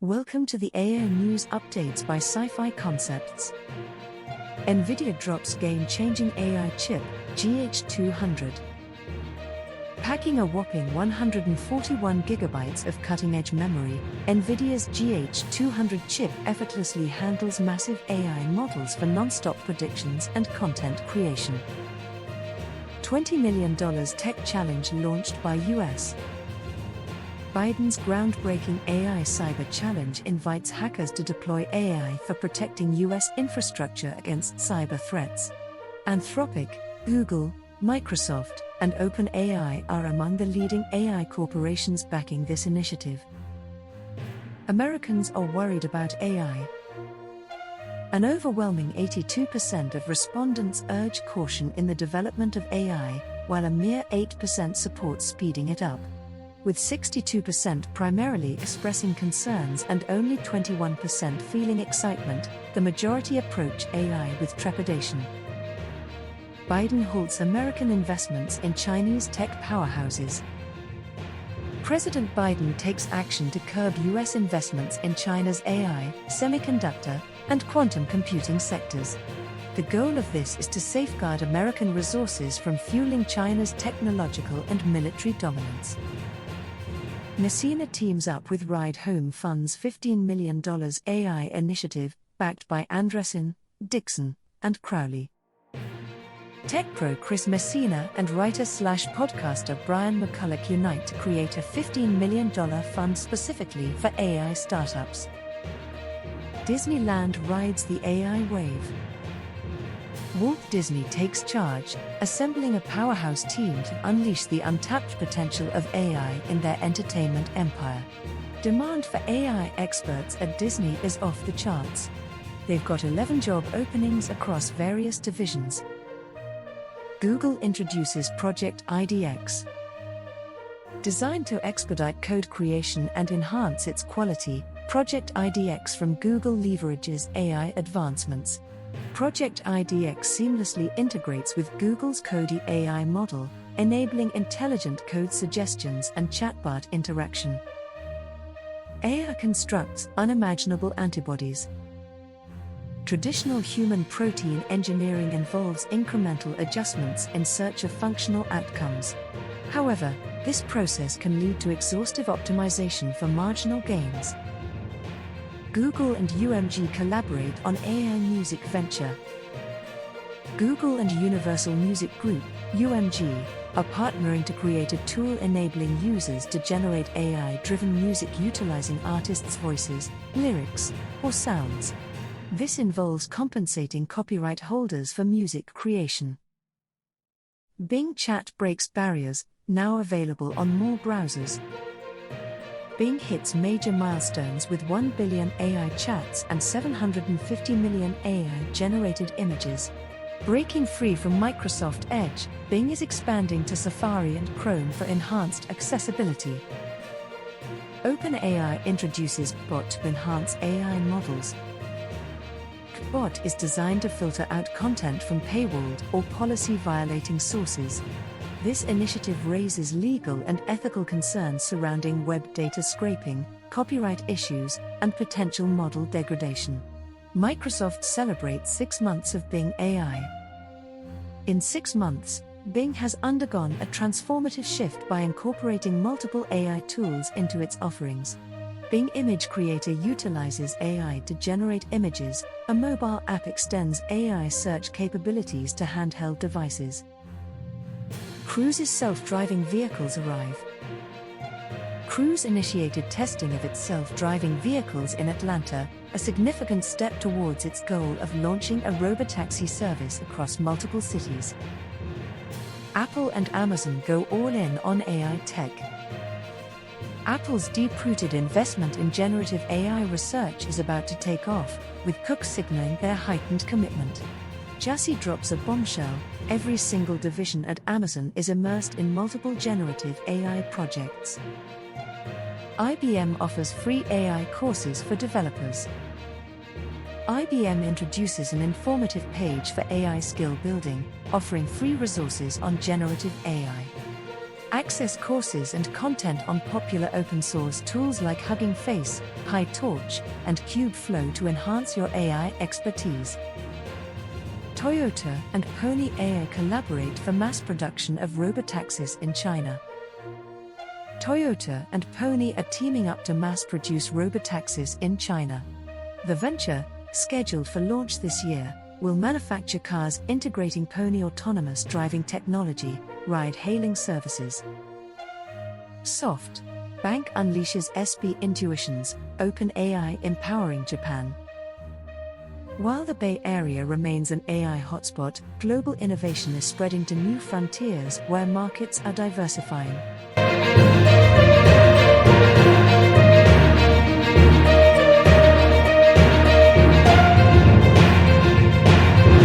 Welcome to the AI News Updates by Sci-Fi Concepts. NVIDIA drops game-changing AI chip, GH200. Packing a whopping 141 GB of cutting-edge memory, NVIDIA's GH200 chip effortlessly handles massive AI models for non-stop predictions and content creation. $20 million tech challenge launched by US. Biden's groundbreaking AI cyber challenge invites hackers to deploy AI for protecting US infrastructure against cyber threats. Anthropic, Google, Microsoft, and OpenAI are among the leading AI corporations backing this initiative. Americans are worried about AI. An overwhelming 82% of respondents urge caution in the development of AI, while a mere 8% support speeding it up. With 62% primarily expressing concerns and only 21% feeling excitement, the majority approach AI with trepidation. Biden halts American investments in Chinese tech powerhouses. President Biden takes action to curb US investments in China's AI, semiconductor, and quantum computing sectors. The goal of this is to safeguard American resources from fueling China's technological and military dominance. Messina teams up with Ride Home Fund's $15 million AI initiative, backed by Andreessen, Dixon, and Crowley. Tech pro Chris Messina and writer/podcaster Brian McCulloch unite to create a $15 million fund specifically for AI startups. Disneyland rides the AI wave. Walt Disney takes charge, assembling a powerhouse team to unleash the untapped potential of AI in their entertainment empire. Demand for AI experts at Disney is off the charts. They've got 11 job openings across various divisions. Google introduces Project IDX. Designed to expedite code creation and enhance its quality, Project IDX from Google leverages AI advancements. Project IDX seamlessly integrates with Google's Cody AI model, enabling intelligent code suggestions and chatbot interaction. AI constructs unimaginable antibodies. Traditional human protein engineering involves incremental adjustments in search of functional outcomes. However, this process can lead to exhaustive optimization for marginal gains. Google and UMG collaborate on AI music venture. Google and Universal Music Group, UMG, are partnering to create a tool enabling users to generate AI-driven music utilizing artists' voices, lyrics, or sounds. This involves compensating copyright holders for music creation. Bing Chat breaks barriers, now available on more browsers. Bing hits major milestones with 1 billion AI chats and 750 million AI-generated images. Breaking free from Microsoft Edge, Bing is expanding to Safari and Chrome for enhanced accessibility. OpenAI introduces Bot to enhance AI models. Bot is designed to filter out content from paywalled or policy-violating sources. This initiative raises legal and ethical concerns surrounding web data scraping, copyright issues, and potential model degradation. Microsoft celebrates 6 months of Bing AI. In 6 months, Bing has undergone a transformative shift by incorporating multiple AI tools into its offerings. Bing Image Creator utilizes AI to generate images. A mobile app extends AI search capabilities to handheld devices. Cruise's self-driving vehicles arrive. Cruise initiated testing of its self-driving vehicles in Atlanta, a significant step towards its goal of launching a robotaxi service across multiple cities. Apple and Amazon go all in on AI tech. Apple's deep-rooted investment in generative AI research is about to take off, with Cook signaling their heightened commitment. Jassy drops a bombshell: every single division at Amazon is immersed in multiple generative AI projects. IBM offers free AI courses for developers. IBM introduces an informative page for AI skill building, offering free resources on generative AI. Access courses and content on popular open-source tools like Hugging Face, PyTorch, and Kubeflow to enhance your AI expertise. Toyota and Pony AI collaborate for mass production of robotaxis in China. Toyota and Pony are teaming up to mass-produce robotaxis in China. The venture, scheduled for launch this year, will manufacture cars integrating Pony autonomous driving technology, ride-hailing services. SoftBank unleashes SB Intuitions, OpenAI empowering Japan. While the Bay Area remains an AI hotspot, global innovation is spreading to new frontiers where markets are diversifying.